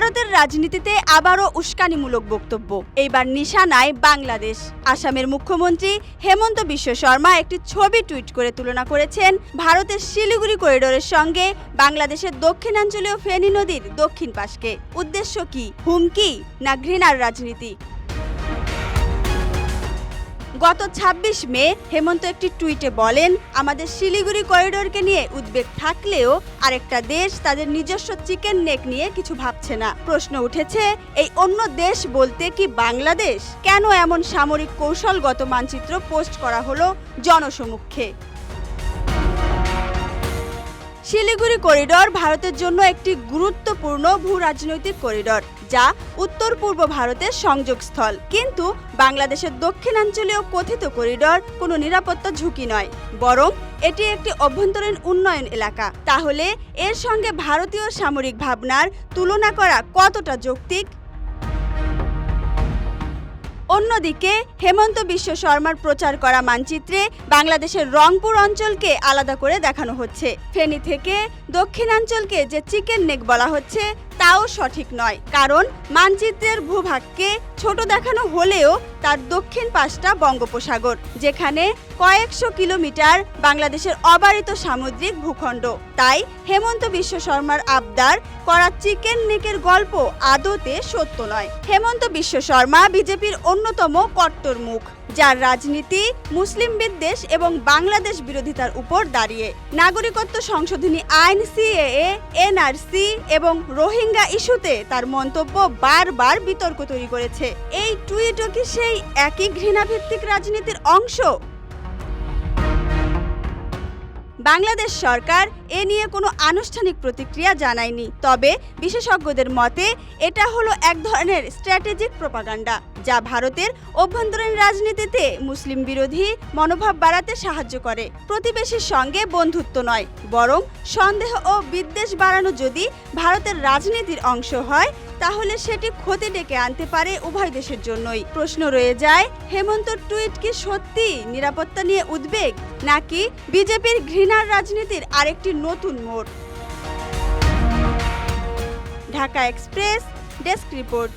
ভারতের রাজনীতিতে আবারও উস্কানিমূলক বক্তব্য। এইবার নিশানায় বাংলাদেশ। আসামের মুখ্যমন্ত্রী হেমন্ত বিশ্ব শর্মা একটি ছবি টুইট করে তুলনা করেছেন ভারতের শিলিগুড়ি করিডোরের সঙ্গে বাংলাদেশের দক্ষিণাঞ্চলীয় ফেনী নদীর দক্ষিণ পাশকে। উদ্দেশ্য কি? হুমকি না ঘৃণার রাজনীতি? গত ২৬ মে হেমন্ত একটি টুইটে বলেন, আমাদের শিলিগুড়ি করিডোরকে নিয়ে উদ্বেগ থাকলেও আরেকটা দেশ তাদের নিজস্ব চিকেন নেক নিয়ে কিছু ভাবছে না। প্রশ্ন উঠেছে, এই অন্য দেশ বলতে কি বাংলাদেশ? কেন এমন সামরিক কৌশলগত মানচিত্র পোস্ট করা হলো জনসমক্ষে? শিলিগুড়ি করিডোর ভারতের জন্য একটি গুরুত্বপূর্ণ ভূ রাজনৈতিক করিডোর, যা উত্তর পূর্ব ভারতের সংযোগস্থল। কিন্তু বাংলাদেশের দক্ষিণাঞ্চলীয় কথিত করিডোর কোনো নিরাপত্তা ঝুঁকি নয়, বরং এটি একটি অভ্যন্তরীণ উন্নয়ন এলাকা। তাহলে এর সঙ্গে ভারতীয় সামরিক ভাবনার তুলনা করা কতটা যৌক্তিক? অন্যদিকে হেমন্ত বিশ্ব শর্মার প্রচার করা মানচিত্রে বাংলাদেশের রংপুর অঞ্চলকে আলাদা করে দেখানো হচ্ছে। ফেনী থেকে দক্ষিণাঞ্চলকে যে চিকেন নেক বলা হচ্ছে তাও সঠিক নয়, কারণ মানচিত্রের ভূভাগকে ছোট দেখানো হলেও তার দক্ষিণ পাশটা বঙ্গোপসাগর, যেখানে কয়েকশো কিলোমিটার বাংলাদেশের অবারিত সামুদ্রিক ভূখণ্ড। তাই হেমন্ত বিশ্ব শর্মার আবদার করা চিকেন নেকের গল্প আদতে সত্য নয়। হেমন্ত বিশ্ব শর্মা বিজেপির অন্যতম কট্টর মুখ, যার রাজনীতি মুসলিম বিদ্বেষ এবং বাংলাদেশ বিরোধিতার উপর দাঁড়িয়ে। নাগরিকত্ব সংশোধনী আইন, সিএএ, এনআরসি এবং রোহিঙ্গা ইস্যুতে তার মন্তব্য বারবার বিতর্ক তৈরি করেছে। এই টুইটও কি সেই একই ঘৃণাভিত্তিক রাজনীতির অংশ? বাংলাদেশ সরকার এ নিয়ে কোনো আনুষ্ঠানিক প্রতিক্রিয়া জানায়নি, তবে বিশেষজ্ঞদের মতে এটা হলো এক ধরনের স্ট্র্যাটেজিক প্রপাগান্ডা, যা ভারতের অভ্যন্তরীণ রাজনীতিতে মুসলিম বিরোধী মনোভাব বাড়াতে সাহায্য করে। প্রতিবেশীর সঙ্গে বন্ধুত্ব নয়, বরং সন্দেহ ও বিদ্বেষ বাড়ানো যদি ভারতের রাজনীতির অংশ হয়, তাহলে সেটি ক্ষতি ডেকে আনতে পারে উভয় দেশের জন্যই। প্রশ্ন রয়ে যায়, হেমন্তর টুইট কি সত্যি নিরাপত্তা নিয়ে উদ্বেগ, নাকি বিজেপির ঘৃণার রাজনীতির আরেকটি নতুন মোড়? Dhaka express desk report.